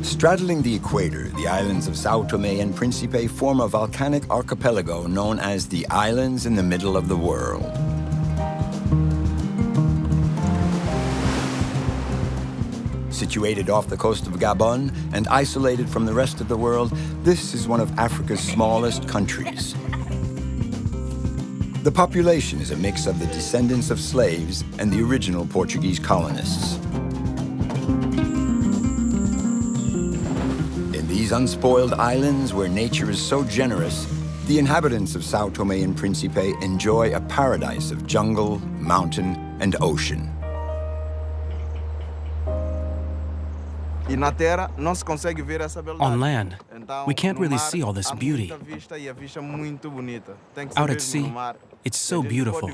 Straddling the equator, the islands of Sao Tome and Principe form a volcanic archipelago known as the islands in the middle of the world. Situated off the coast of Gabon and isolated from the rest of the world, this is one of Africa's smallest countries. The population is a mix of the descendants of slaves and the original Portuguese colonists. In these unspoiled islands where nature is so generous, the inhabitants of Sao Tome and Principe enjoy a paradise of jungle, mountain, and ocean. On land, we can't really see all this beauty. Out at sea, it's so beautiful.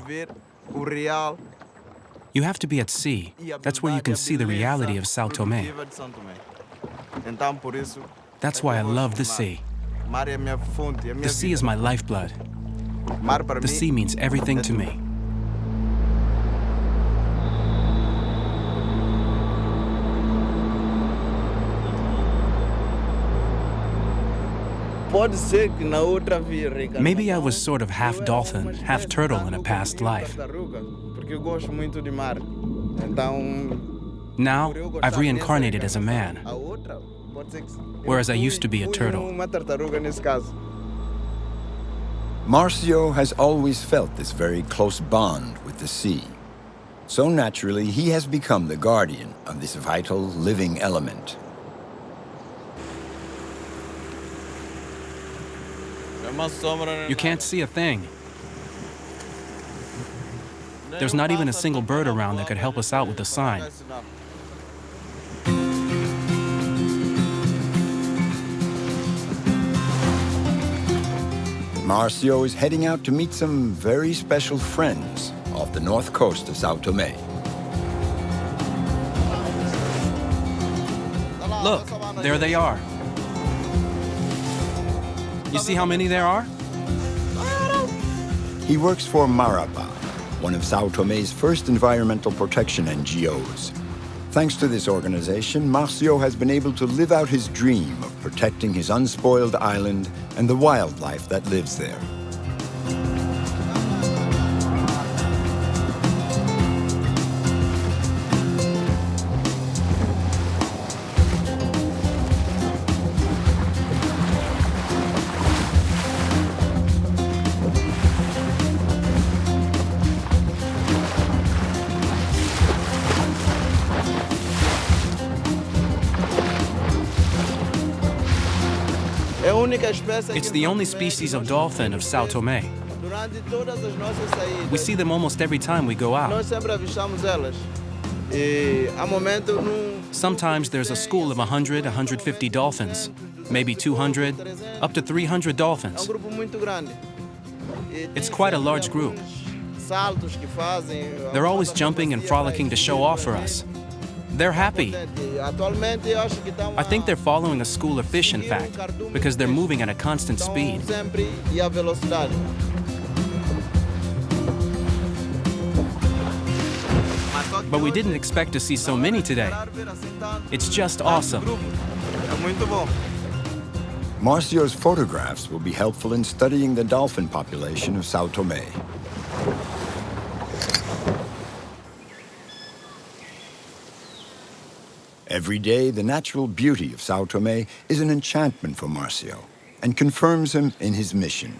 You have to be at sea. That's where you can see the reality of Sao Tome. That's why I love the sea. The sea is my lifeblood. The sea means everything to me. Maybe I was sort of half dolphin, half turtle in a past life. Now, I've reincarnated as a man, whereas I used to be a turtle. Marcio has always felt this very close bond with the sea. So naturally, he has become the guardian of this vital, living element. You can't see a thing. There's not even a single bird around that could help us out with a sign. Marcio is heading out to meet some very special friends off the north coast of Sao Tome. Look, there they are. You see how many there are? He works for MARAPA, one of Sao Tome's first environmental protection NGOs. Thanks to this organization, Marcio has been able to live out his dream of protecting his unspoiled island and the wildlife that lives there. It's the only species of dolphin of Sao Tome. We see them almost every time we go out. Sometimes there's a school of 100, 150 dolphins, maybe 200, up to 300 dolphins. It's quite a large group. They're always jumping and frolicking to show off for us. They're happy. I think they're following a school of fish, in fact, because they're moving at a constant speed. But we didn't expect to see so many today. It's just awesome. Marcio's photographs will be helpful in studying the dolphin population of Sao Tome. Every day, the natural beauty of Sao Tome is an enchantment for Marcio and confirms him in his mission.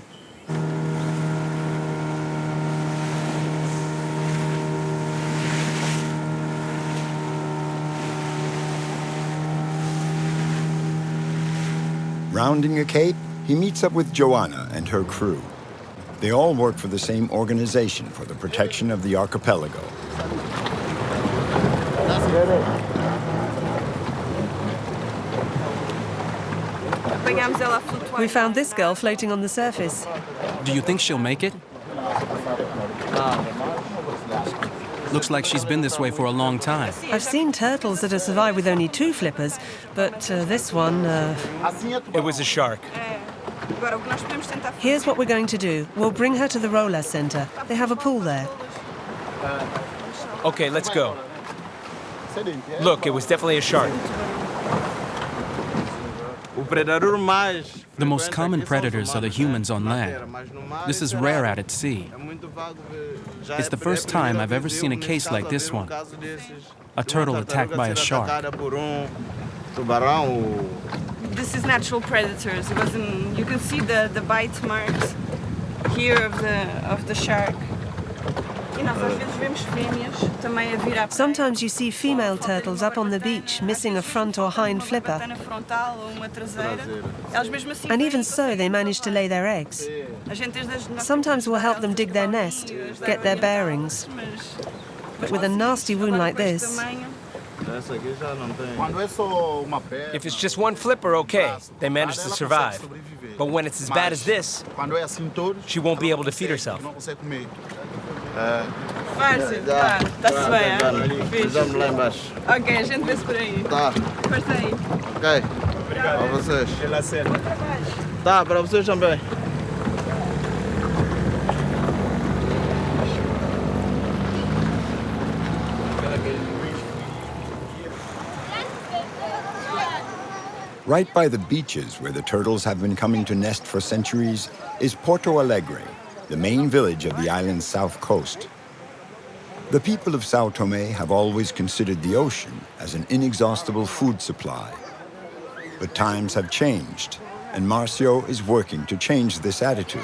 Rounding a cape, he meets up with Joanna and her crew. They all work for the same organization for the protection of the archipelago. We found this girl floating on the surface. Do you think she'll make it? Looks like she's been this way for a long time. I've seen turtles that have survived with only 2 flippers, but this one... It was a shark. Here's what we're going to do. We'll bring her to the Roller Center. They have a pool there. Okay, let's go. Look, it was definitely a shark. The most common predators are the humans on land. This is rare out at sea. It's the first time I've ever seen a case like this one. A turtle attacked by a shark. This is natural predators. You can see the bite marks here of the shark. Sometimes you see female turtles up on the beach missing a front or hind flipper. And even so, they manage to lay their eggs. Sometimes we'll help them dig their nest, get their bearings. But with a nasty wound like this, If it's just one flipper, okay, they manage to survive. But when it's as bad as this, she won't be able to feed herself. Márcio, tá-se bem, Precisamos lá embaixo. Ok, a gente vê-se por aí. Tá. Força aí. Ok. Para vocês. Tá, para vocês também. Right by the beaches where the turtles have been coming to nest for centuries is Porto Alegre, the main village of the island's south coast. The people of Sao Tome have always considered the ocean as an inexhaustible food supply. But times have changed, and Marcio is working to change this attitude.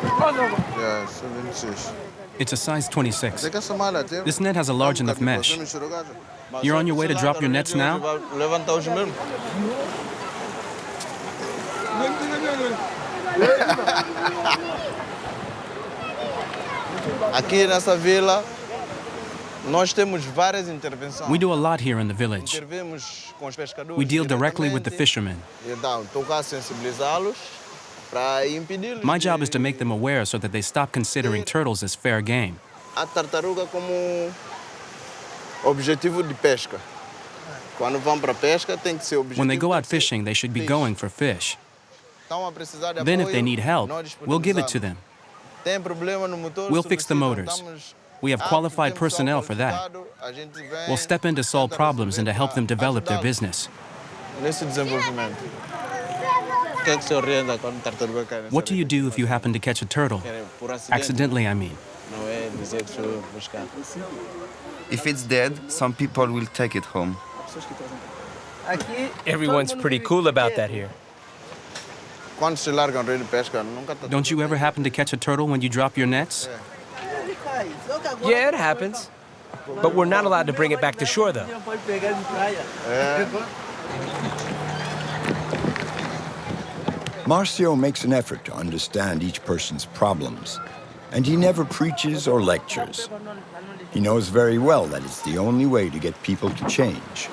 Yeah, 76. It's a size 26. This net has a large enough mesh. You're on your way to drop your nets now? Levanta os mesmo. Aqui nessa vila, nós temos várias intervenções. We do a lot here in the village. Intervemos com os pescadores. We deal directly with the fishermen. Então, tocar sensibilizá-los para impedir-los. My job is to make them aware so that they stop considering turtles as fair game. A tartaruga como objetivo de pesca. Quando vão para pesca, tem que ser objetivo. When they go out fishing, they should be going for fish. Estão a precisar de Then if apoio, they need help, nós we'll give it to them. Tem problema no motor, We'll fix the motors. solicitamos We have qualified personnel for that. qualificado, a gente vem, We'll step in to solve tenta problems and to help them develop their ajudá-los business. nesse desenvolvimento. O que é que se orienta quando tartaruga cai nessa What do you do if you happen to catch a turtle? Por acidente, Accidentally, I mean. não é dizer que sou buscar. If it's dead, some people will take it home. Everyone's pretty cool about that here. Quando se larga um rio de pesca, nunca tá Don't you ever happen to catch a turtle when you drop your nets? Yeah, it happens. But we're not allowed to bring it back to shore, though. Marcio makes an effort to understand each person's problems, and he never preaches or lectures. He knows very well that it's the only way to get people to change.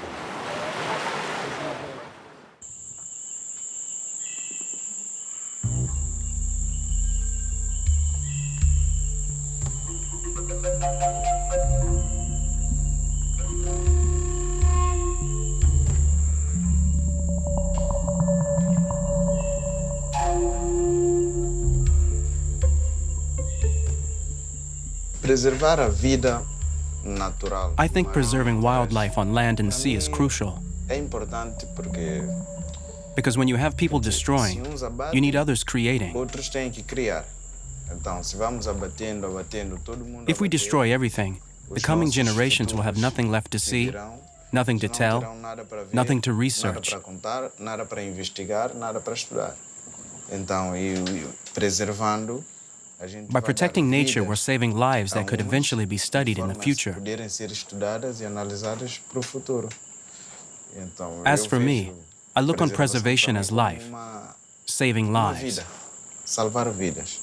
Preservar a vida natural. I think preserving wildlife on land and sea is crucial, É importante porque because when you have people destroying, se uns abatem, you need others creating. outros têm que criar. Então, se vamos abatendo, todo mundo If we abateu, destroy everything, the os coming nossos generations will have futuros nothing left to see, seguirão, nothing to não tell, terão nada para ver, nothing to nada research. para contar, nada para investigar, nada para estudar. Então, preservando, a gente By vai protecting dar nature, vidas we're saving lives that could a uns, eventually be studied in the formas future. poderem ser estudadas e analisadas para o futuro. Então, As eu for me, vejo I look on preservation também as como life, saving uma lives. vida, salvar vidas.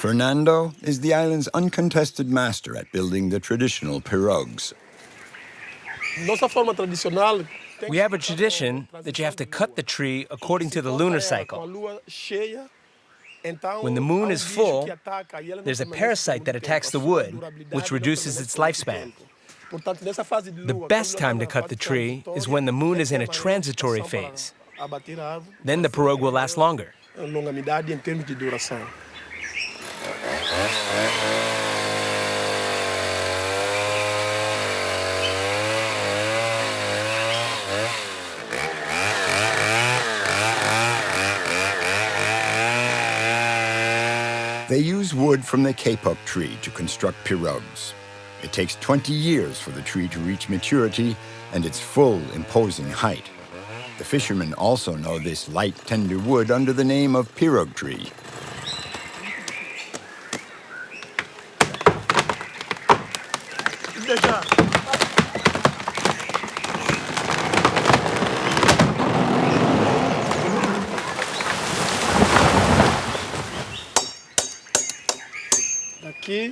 Fernando is the island's uncontested master at building the traditional pirogues. We have a tradition that you have to cut the tree according to the lunar cycle. When the moon is full, there's a parasite that attacks the wood, which reduces its lifespan. The best time to cut the tree is when the moon is in a transitory phase. Then the pirogue will last longer. They use wood from the kapok tree to construct pirogues. It takes 20 years for the tree to reach maturity and its full, imposing height. The fishermen also know this light, tender wood under the name of pirogue tree.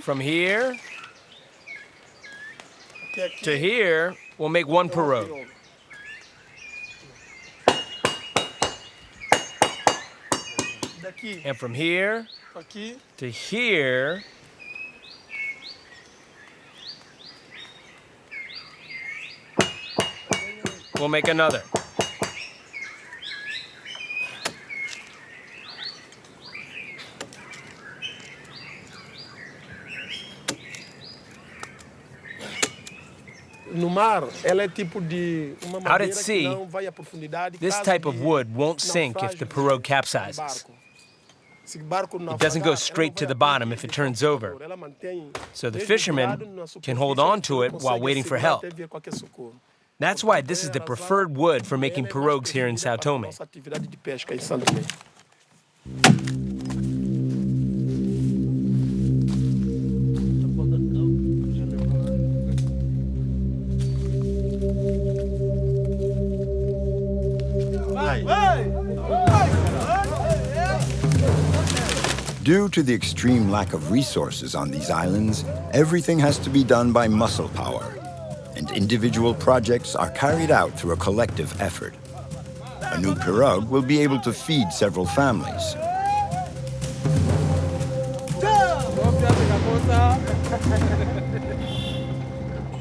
From here to here, we'll make one pirogue. And from here to here, we'll make another. Out at sea, this type of wood won't sink if the pirogue capsizes. It doesn't go straight to the bottom if it turns over, so the fishermen can hold on to it while waiting for help. That's why this is the preferred wood for making pirogues here in Sao Tome. Due to the extreme lack of resources on these islands, everything has to be done by muscle power, and individual projects are carried out through a collective effort. A new pirogue will be able to feed several families.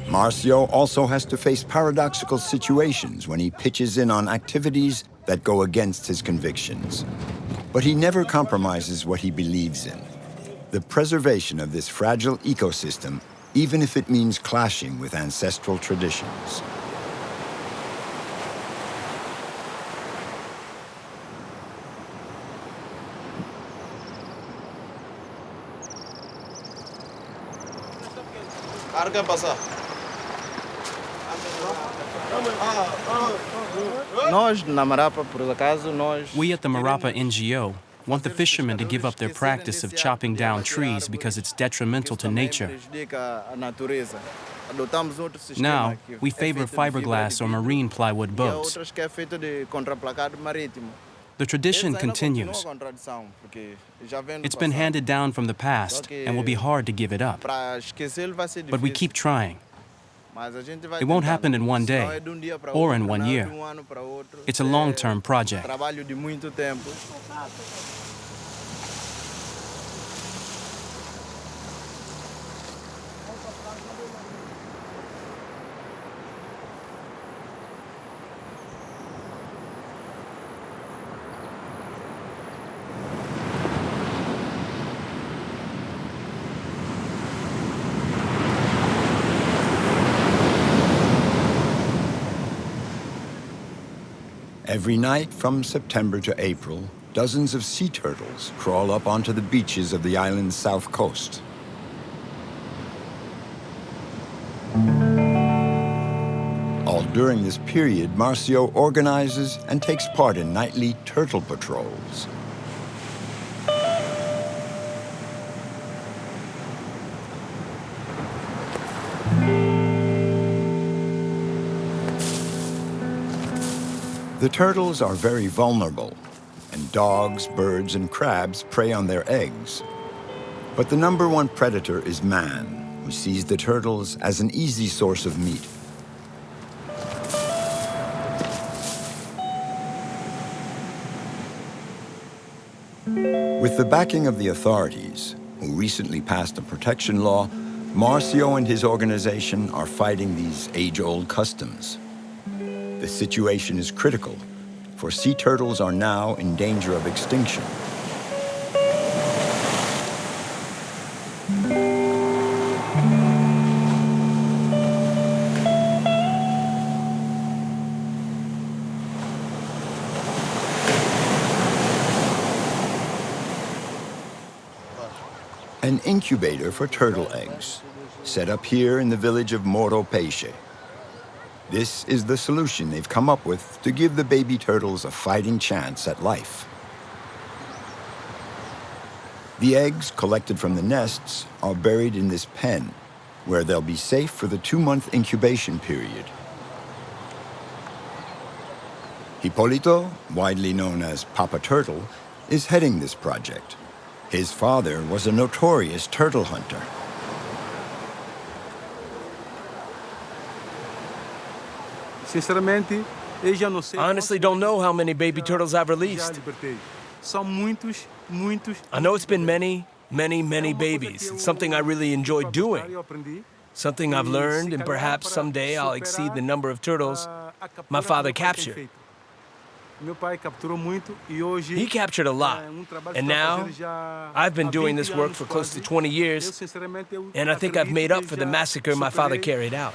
Marcio also has to face paradoxical situations when he pitches in on activities that go against his convictions. But he never compromises what he believes in: the preservation of this fragile ecosystem, even if it means clashing with ancestral traditions. We at the MARAPA NGO want the fishermen to give up their practice of chopping down trees because it's detrimental to nature. Now, we favor fiberglass or marine plywood boats. The tradition continues. It's been handed down from the past and will be hard to give it up. But we keep trying. It won't happen in one day or in 1 year. It's a long-term project. Every night from September to April, dozens of sea turtles crawl up onto the beaches of the island's south coast. All during this period, Marcio organizes and takes part in nightly turtle patrols. The turtles are very vulnerable, and dogs, birds, and crabs prey on their eggs. But the #1 predator is man, who sees the turtles as an easy source of meat. With the backing of the authorities, who recently passed a protection law, Marcio and his organization are fighting these age-old customs. The situation is critical, for sea turtles are now in danger of extinction. An incubator for turtle eggs, set up here in the village of Moro Peixe. This is the solution they've come up with to give the baby turtles a fighting chance at life. The eggs collected from the nests are buried in this pen, where they'll be safe for the 2-month incubation period. Hipólito, widely known as Papa Turtle, is heading this project. His father was a notorious turtle hunter. I honestly don't know how many baby turtles I've released. I know it's been many, many, many babies. It's something I really enjoy doing. Something I've learned, and perhaps someday I'll exceed the number of turtles my father captured. He captured a lot, and now I've been doing this work for close to 20 years, and I think I've made up for the massacre my father carried out.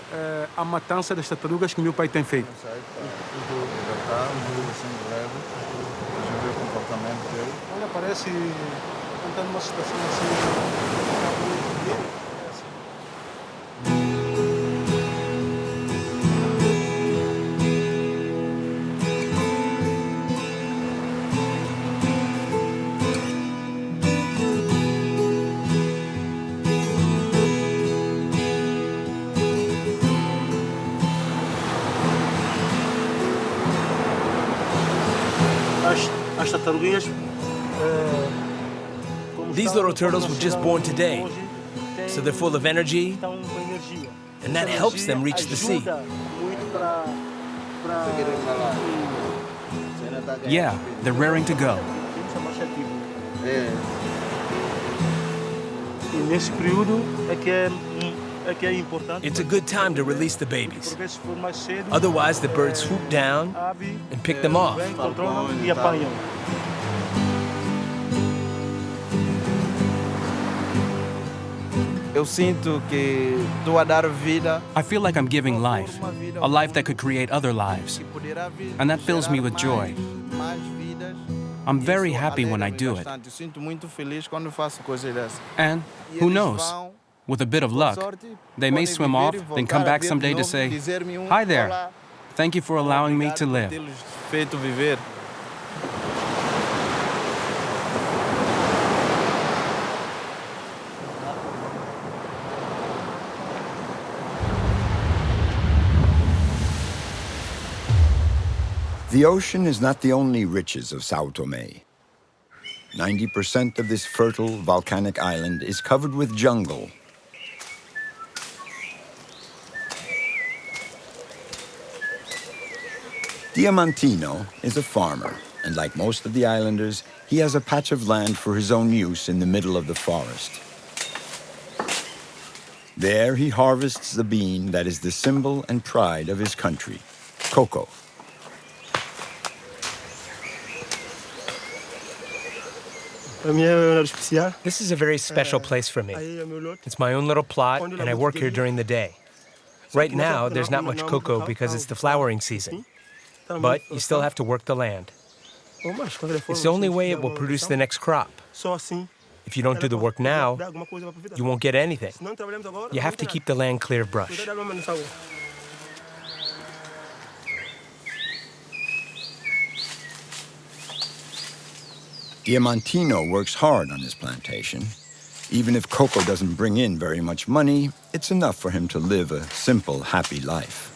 These little turtles were just born today, so they're full of energy, and that helps them reach the sea. Yeah, they're raring to go. It's a good time to release the babies. Otherwise, the birds swoop down and pick them off. Eu sinto que estou a dar vida. I feel like I'm giving life, a life that could create other lives, and that fills me with joy. I'm very happy when I do it. And who knows? With a bit of luck, they may swim off, then come back someday to say, "Hi there, thank you for allowing me to live." The ocean is not the only riches of Sao Tome. 90% of this fertile volcanic island is covered with jungle. Diamantino is a farmer, and like most of the islanders, he has a patch of land for his own use in the middle of the forest. There he harvests the bean that is the symbol and pride of his country, cocoa. This is a very special place for me. It's my own little plot, and I work here during the day. Right now, there's not much cocoa because it's the flowering season. But you still have to work the land. It's the only way it will produce the next crop. If you don't do the work now, you won't get anything. You have to keep the land clear of brush. Diamantino works hard on his plantation. Even if cocoa doesn't bring in very much money, it's enough for him to live a simple, happy life.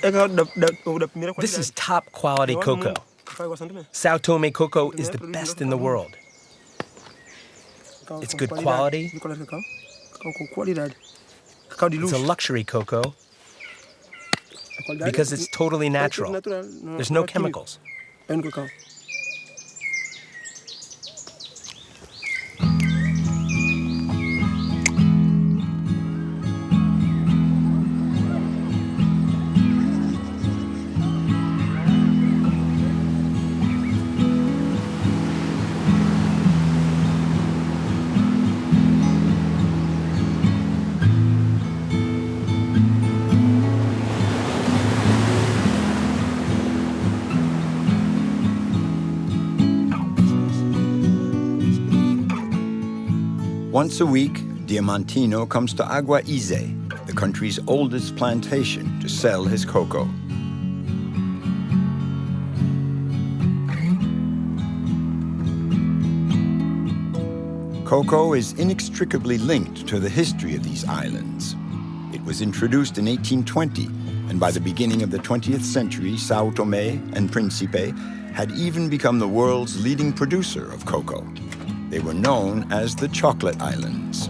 This is top quality cocoa. Sao Tome cocoa is the best in the world. It's good quality. It's a luxury cocoa because it's totally natural. There's no chemicals. Once a week, Diamantino comes to Agua Ize, the country's oldest plantation, to sell his cocoa. Cocoa is inextricably linked to the history of these islands. It was introduced in 1820, and by the beginning of the 20th century, Sao Tome and Principe had even become the world's leading producer of cocoa. They were known as the Chocolate Islands.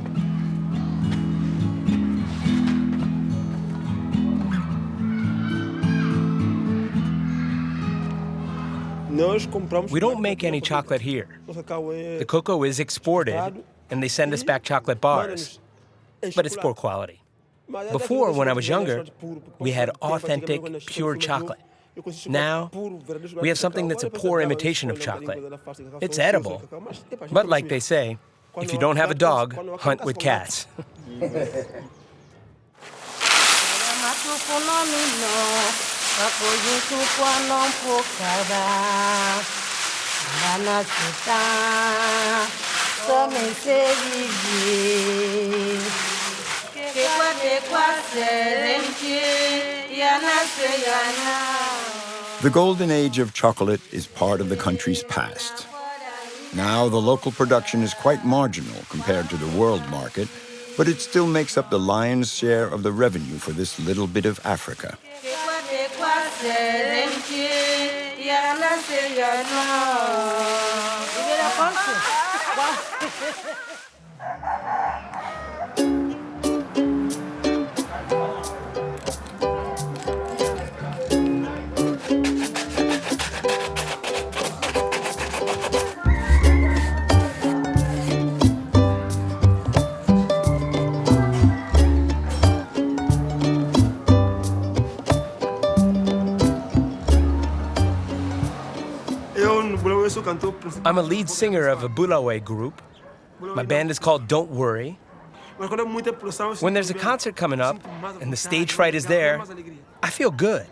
We don't make any chocolate here. The cocoa is exported, and they send us back chocolate bars. But it's poor quality. Before, when I was younger, we had authentic, pure chocolate. Now, we have something that's a poor imitation of chocolate. It's edible, but like they say, if you don't have a dog, hunt with cats. The golden age of chocolate is part of the country's past. Now, the local production is quite marginal compared to the world market, but it still makes up the lion's share of the revenue for this little bit of Africa. I'm a lead singer of a Bulawae group. My band is called Don't Worry. When there's a concert coming up and the stage fright is there, I feel good.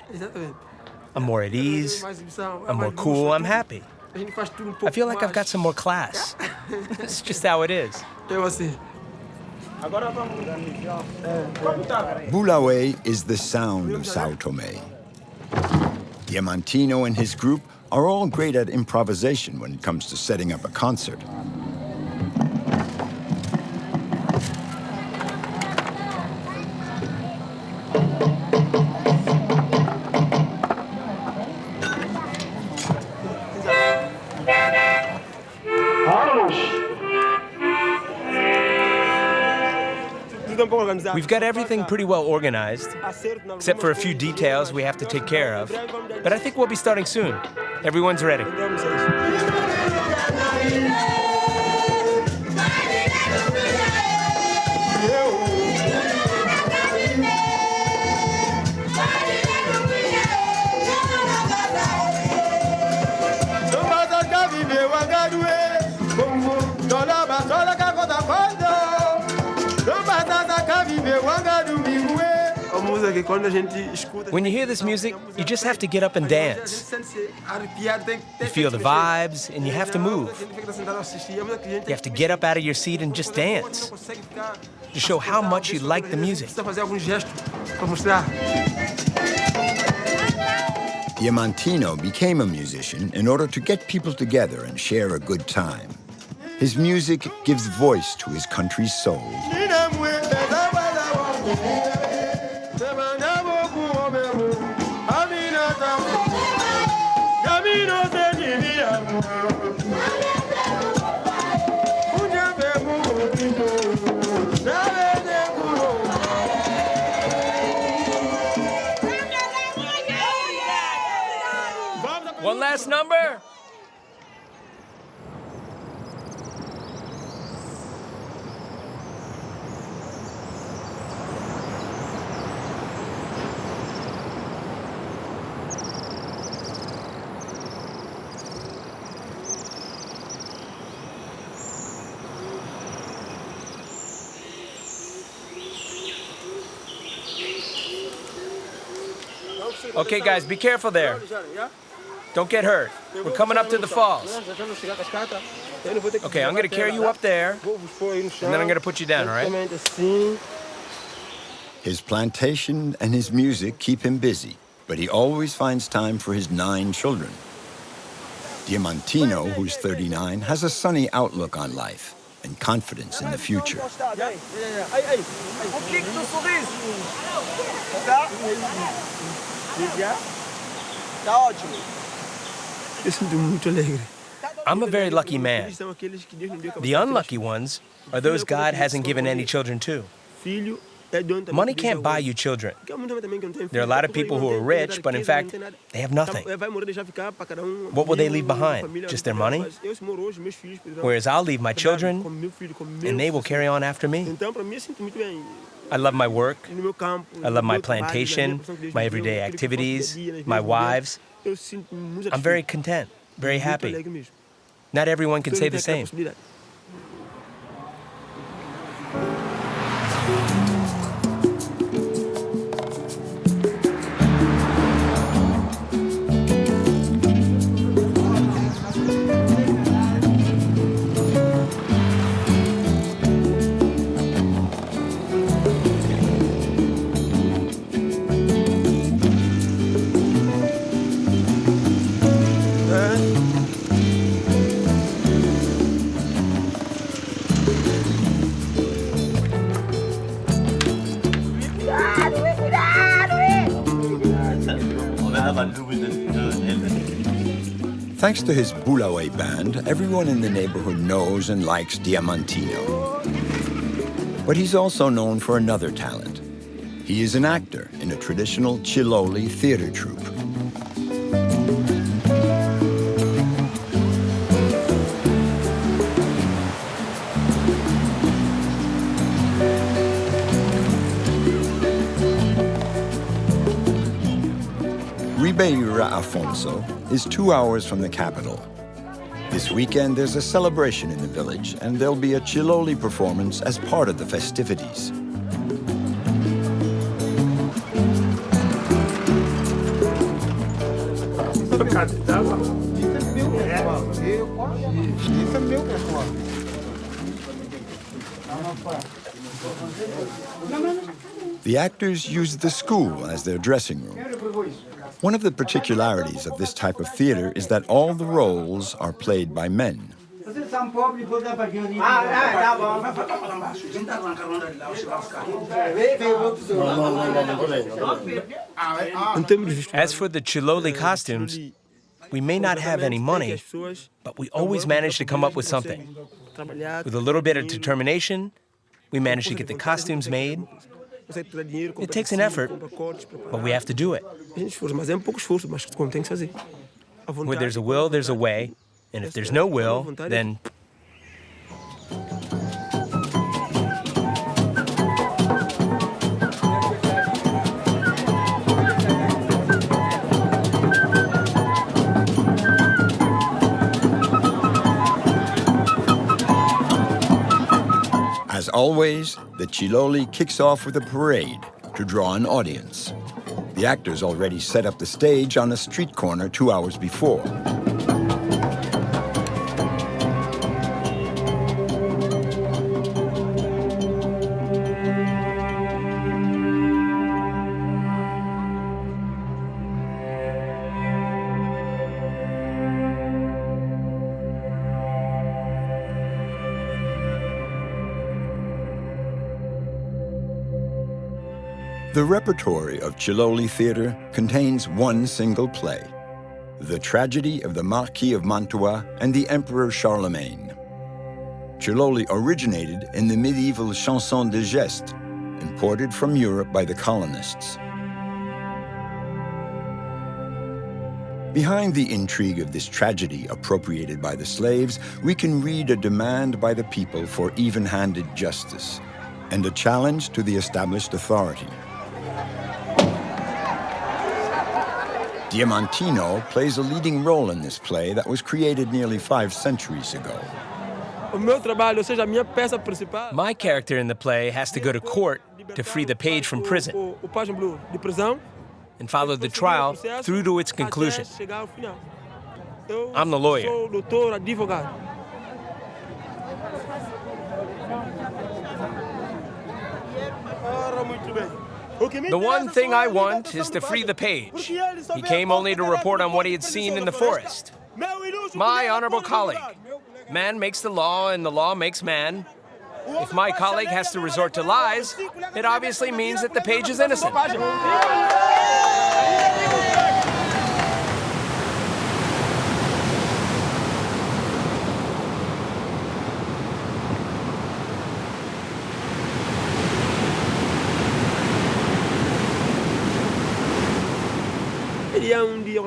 I'm more at ease, I'm more cool, I'm happy. I feel like I've got some more class. It's just how it is. Bulawae is the sound of Sao Tome. Diamantino and his group are all great at improvisation when it comes to setting up a concert. We've got everything pretty well organized, except for a few details we have to take care of. But I think we'll be starting soon. Everyone's ready. When you hear this music, you just have to get up and dance. You feel the vibes, and you have to move. You have to get up out of your seat and just dance to show how much you like the music. Diamantino became a musician in order to get people together and share a good time. His music gives voice to his country's soul. last number? Okay, guys, be careful there. Don't get hurt. We're coming up to the falls. Okay, I'm going to carry you up there, and then I'm going to put you down, all right? His plantation and his music keep him busy, but he always finds time for his 9 children. Diamantino, who's 39, has a sunny outlook on life and confidence in the future. I'm a very lucky man. The unlucky ones are those God hasn't given any children to. Money can't buy you children. There are a lot of people who are rich, but in fact, they have nothing. What will they leave behind? Just their money? Whereas I'll leave my children, and they will carry on after me. I love my work. I love my plantation, my everyday activities, my wives. I'm very content, very happy. Not everyone can say the same. Thanks to his Bulawae band, everyone in the neighborhood knows and likes Diamantino. But he's also known for another talent. He is an actor in a traditional Chiloli theater troupe. Ribeira Afonso is 2 hours from the capital. This weekend, there's a celebration in the village, and there'll be a Chiloli performance as part of the festivities. The actors use the school as their dressing room. One of the particularities of this type of theater is that all the roles are played by men. As for the Chiloli costumes, we may not have any money, but we always manage to come up with something. With a little bit of determination, we manage to get the costumes made. It takes an effort, but we have to do it. Where there's a will, there's a way. And if there's no will, then... As always, the Chiloli kicks off with a parade to draw an audience. The actors already set up the stage on a street corner 2 hours before. The repertory of Chiloli theater contains one single play, The Tragedy of the Marquis of Mantua and the Emperor Charlemagne. Chiloli originated in the medieval chanson de geste, imported from Europe by the colonists. Behind the intrigue of this tragedy appropriated by the slaves, we can read a demand by the people for even-handed justice and a challenge to the established authority. Diamantino plays a leading role in this play that was created nearly 5 centuries ago. My character in the play has to go to court to free the page from prison and follow the trial through to its conclusion. I'm the lawyer. The one thing I want is to free the page. He came only to report on what he had seen in the forest. My honorable colleague. Man makes the law and the law makes man. If my colleague has to resort to lies, it obviously means that the page is innocent.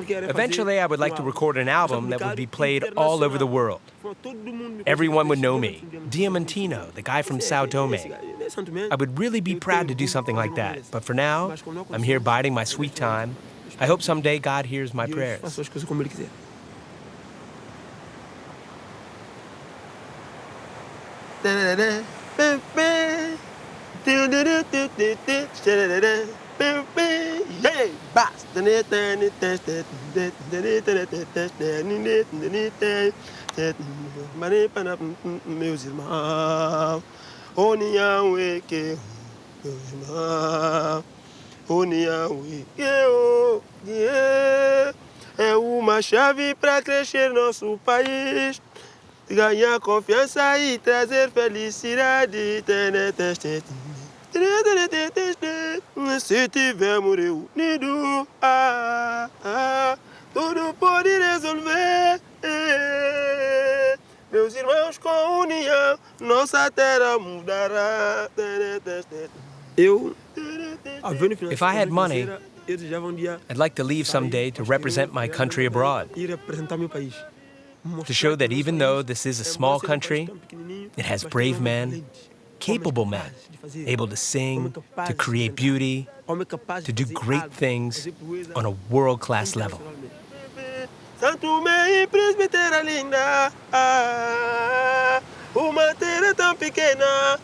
Eventually, I would like to record an album that would be played all over the world. Everyone would know me. Diamantino, the guy from Sao Tome. I would really be proud to do something like that. But for now, I'm here biding my sweet time. I hope someday God hears my prayers. Hey, boss. Meus irmãos, união e que meus irmãos, união e que é uma chave para crescer nosso país, ganhar confiança e trazer felicidade. Se tivermos reunidos, tudo pode resolver. Meus irmãos, com união, nossa terra mudará. If I had money, I'd like to leave someday to represent my country abroad. To show that even though this is a small country, it has brave men, capable men, able to sing, to create beauty, to do great things on a world-class level. São Tomé e Príncipe, terra linda, uma terra tão pequena.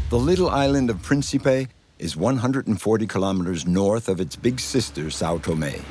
The little island of Príncipe is 140 kilometers north of its big sister, Sao Tome.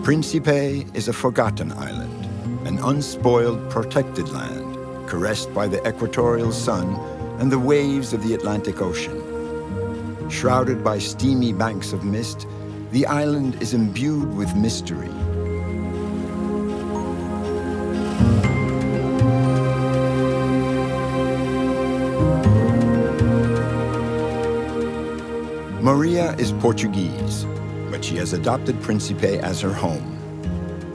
Príncipe is a forgotten island, an unspoiled, protected land, caressed by the equatorial sun and the waves of the Atlantic Ocean. Shrouded by steamy banks of mist, the island is imbued with mystery. Maria is Portuguese, but she has adopted Príncipe as her home.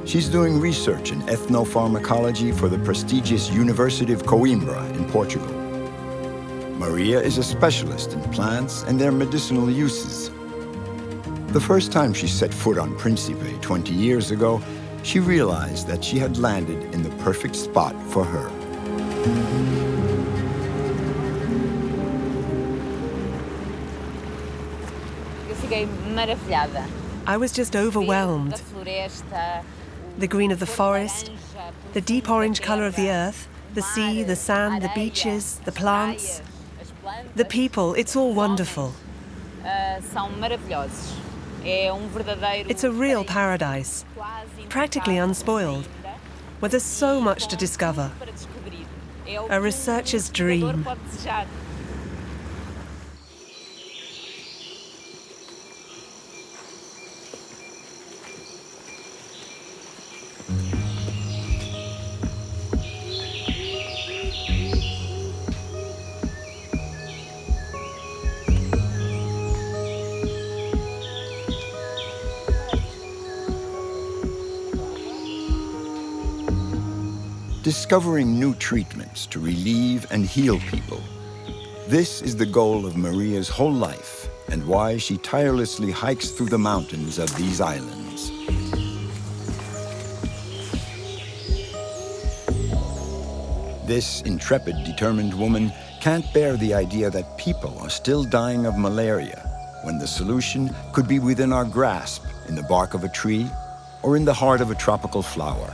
She's doing research in ethnopharmacology for the prestigious University of Coimbra in Portugal. Maria is a specialist in plants and their medicinal uses. The first time she set foot on Príncipe 20 years ago, she realized that she had landed in the perfect spot for her. I was just overwhelmed. The green of the forest, the deep orange color of the earth, the sea, the sand, the beaches, the plants, the people, it's all wonderful. It's a real paradise, practically unspoiled, where there's so much to discover. A researcher's dream. Discovering new treatments to relieve and heal people. This is the goal of Maria's whole life and why she tirelessly hikes through the mountains of these islands. This intrepid, determined woman can't bear the idea that people are still dying of malaria when the solution could be within our grasp in the bark of a tree or in the heart of a tropical flower.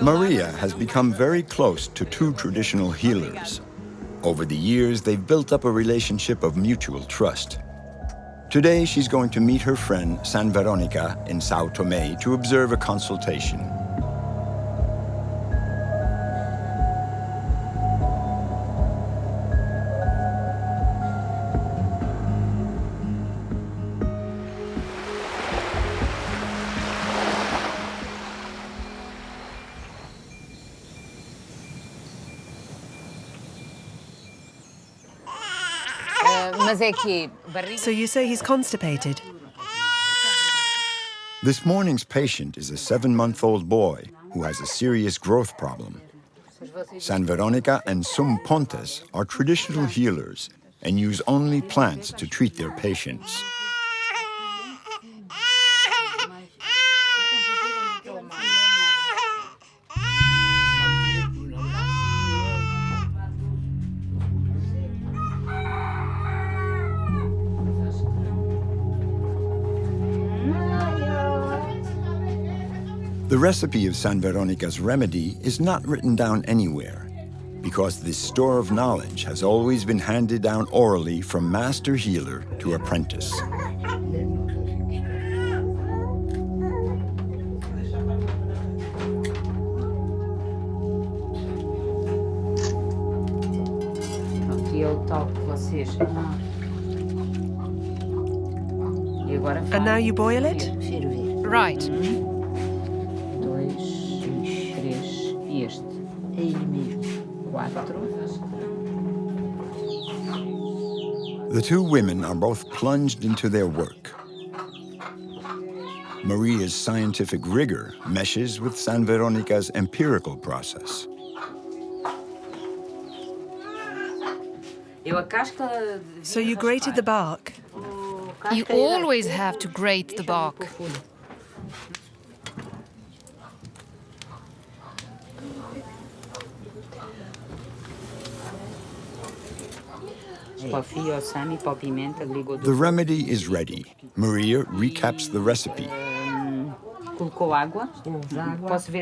Maria has become very close to two traditional healers. Over the years, they've built up a relationship of mutual trust. Today, she's going to meet her friend San Veronica in Sao Tome to observe a consultation. So you say he's constipated? This morning's patient is a 7-month-old boy who has a serious growth problem. San Veronica and Sum Pontes are traditional healers and use only plants to treat their patients. The recipe of San Veronica's remedy is not written down anywhere, because this store of knowledge has always been handed down orally from master healer to apprentice. And now you boil it? Right. The two women are both plunged into their work. Maria's scientific rigor meshes with San Veronica's empirical process. So you grated the bark? You always have to grate the bark. The remedy is ready. Maria recaps the recipe.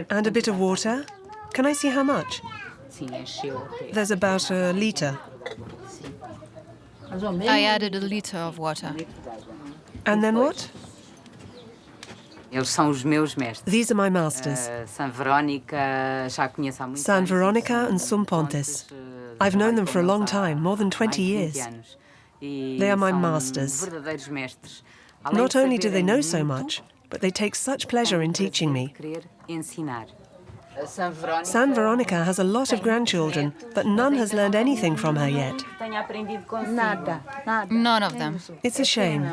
And a bit of water? Can I see how much? There's about a litre. I added a liter of water. And then what? These are my masters. San Veronica and Sum Pontes. I've known them for a long time, more than 20 years. They are my masters. Not only do they know so much, but they take such pleasure in teaching me. San Veronica has a lot of grandchildren, but none has learned anything from her yet. None of them. It's a shame.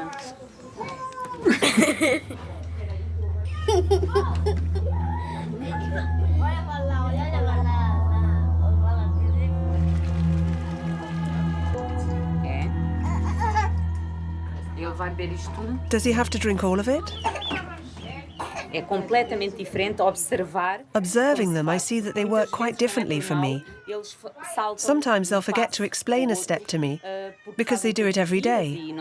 Does he have to drink all of it? Observing them, I see that they work quite differently from me. Sometimes they'll forget to explain a step to me because they do it every day.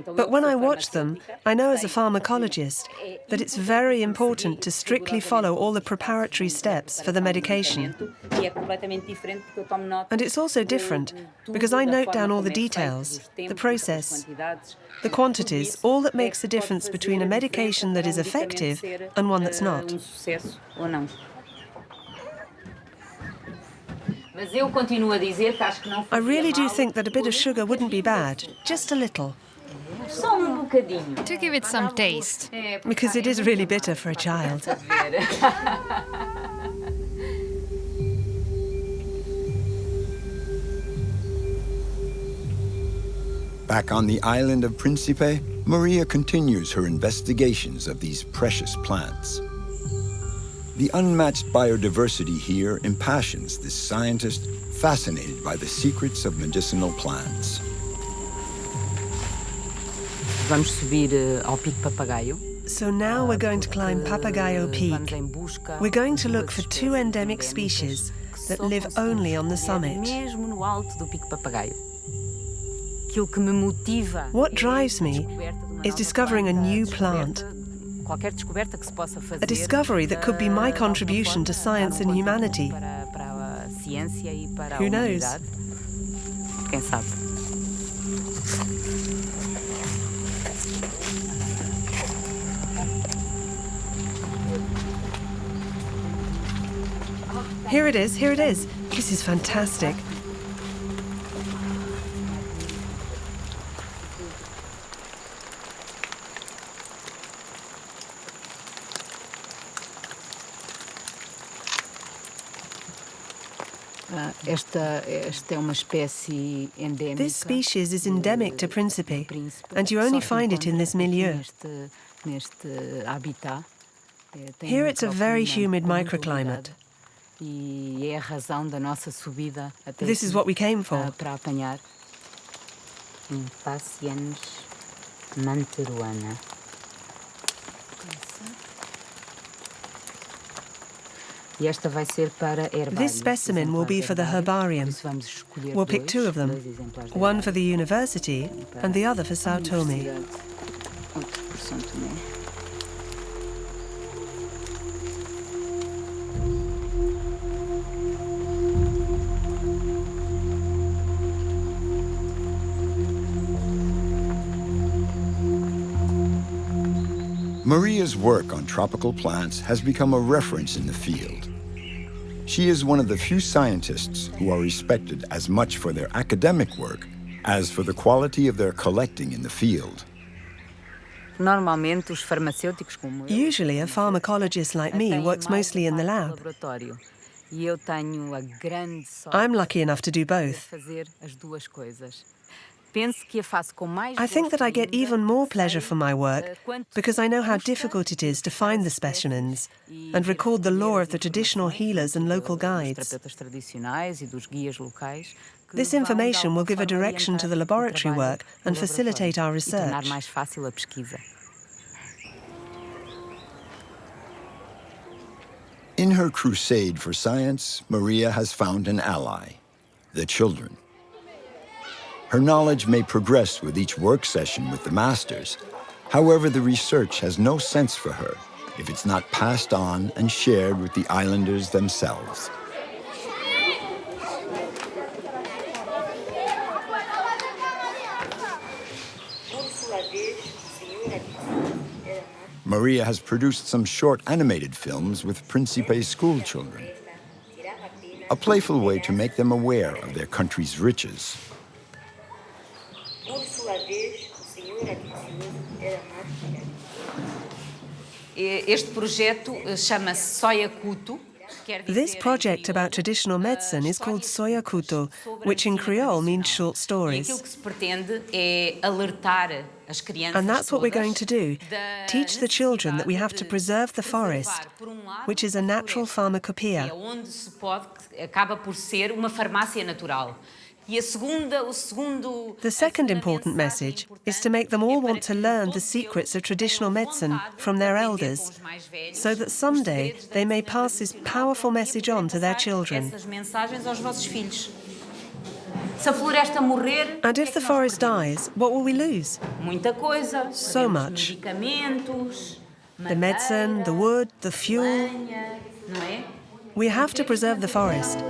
But when I watch them, I know as a pharmacologist that it's very important to strictly follow all the preparatory steps for the medication. And it's also different because I note down all the details, the process, the quantities, all that makes the difference between a medication that is effective and one that's not. I really do think that a bit of sugar wouldn't be bad, just a little. To give it some taste. Because it is really bitter for a child. Back on the island of Principe, Maria continues her investigations of these precious plants. The unmatched biodiversity here impassions this scientist fascinated by the secrets of medicinal plants. So now we're going to climb Papagaio Peak. We're going to look for 2 endemic species that live only on the summit. What drives me is discovering a new plant. A discovery that could be my contribution to science and humanity. Who knows? Here it is, here it is. This is fantastic. This species is endemic to Principe, and you only find it in this milieu. Here it's a very humid microclimate. This is what we came for. This specimen will be for the herbarium. We'll pick 2 of them, one for the university and the other for Sao Tome. Maria's work on tropical plants has become a reference in the field. She is one of the few scientists who are respected as much for their academic work as for the quality of their collecting in the field. Usually, a pharmacologist like me works mostly in the lab. I'm lucky enough to do both. I think that I get even more pleasure from my work because I know how difficult it is to find the specimens and record the lore of the traditional healers and local guides. This information will give a direction to the laboratory work and facilitate our research. In her crusade for science, Maria has found an ally, the children. Her knowledge may progress with each work session with the masters. However, the research has no sense for her if it's not passed on and shared with the islanders themselves. Maria has produced some short animated films with Principe school children, a playful way to make them aware of their country's riches. This project about traditional medicine is called Soya Kuto, which in Creole means short stories. And that's what we're going to do, teach the children that we have to preserve the forest, which is a natural pharmacopoeia. The second important message is to make them all want to learn the secrets of traditional medicine from their elders, so that someday they may pass this powerful message on to their children. And if the forest dies, what will we lose? So much. The medicine, the wood, the fuel. We have to preserve the forest.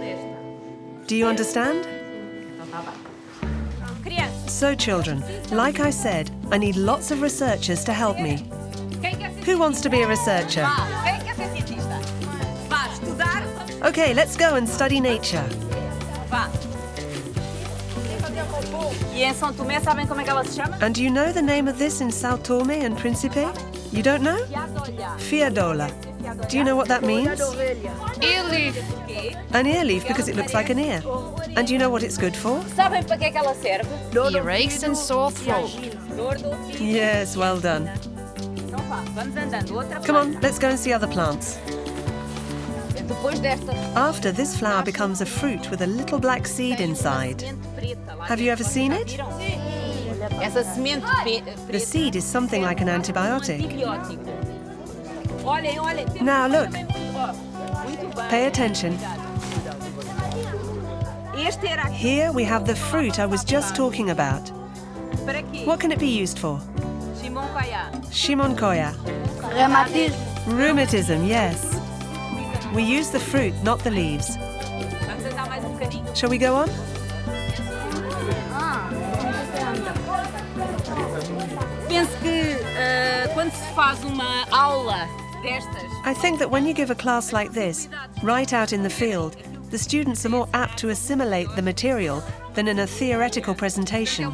Do you understand? So, children, like I said, I need lots of researchers to help me. Who wants to be a researcher? Okay, let's go and study nature. And do you know the name of this in Sao Tome and Principe? You don't know? Fiadola. Do you know what that means? Ear leaf. An ear leaf because it looks like an ear. And do you know what it's good for? Earaches and sore throat. Yes, well done. Come on, let's go and see other plants. After, this flower becomes a fruit with a little black seed inside. Have you ever seen it? The seed is something like an antibiotic. Now look. Pay attention. Here we have the fruit I was just talking about. What can it be used for? Shimonkoya. Rheumatism, yes. We use the fruit, not the leaves. Shall we go on? I think that when you give a class like this, right out in the field, the students are more apt to assimilate the material than in a theoretical presentation.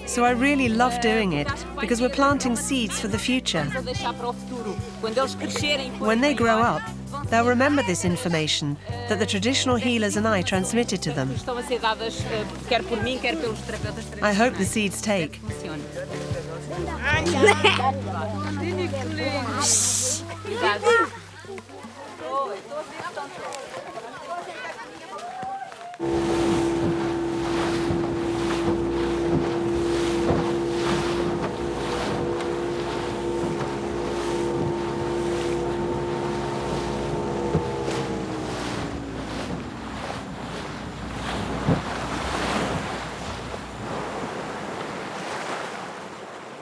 So I really love doing it, because we're planting seeds for the future. When they grow up, they'll remember this information that the traditional healers and I transmitted to them. I hope the seeds take.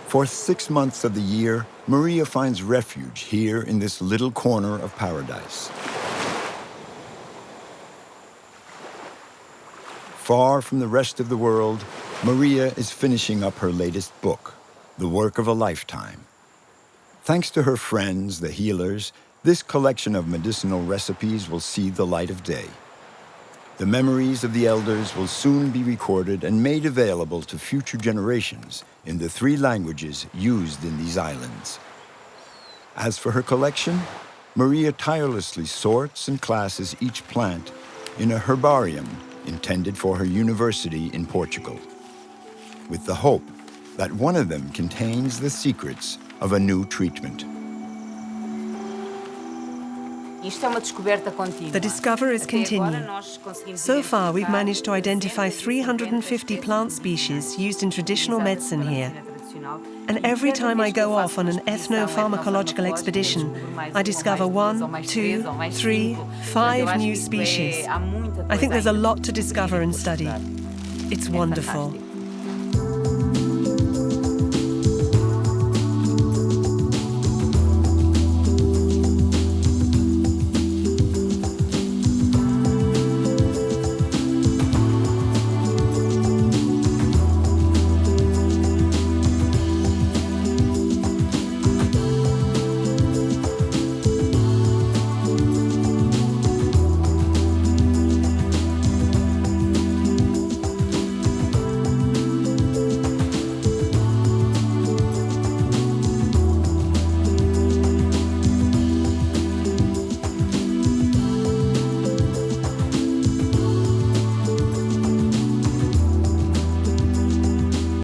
For 6 months of the year, Maria finds refuge here in this little corner of paradise. Far from the rest of the world, Maria is finishing up her latest book, the work of a lifetime. Thanks to her friends, the healers, this collection of medicinal recipes will see the light of day. The memories of the elders will soon be recorded and made available to future generations in the 3 languages used in these islands. As for her collection, Maria tirelessly sorts and classes each plant in a herbarium intended for her university in Portugal, with the hope that one of them contains the secrets of a new treatment. The discovery is continuing. So far, we've managed to identify 350 plant species used in traditional medicine here. And every time I go off on an ethno-pharmacological expedition, I discover 1, 2, 3, 5 new species. I think there's a lot to discover and study. It's wonderful.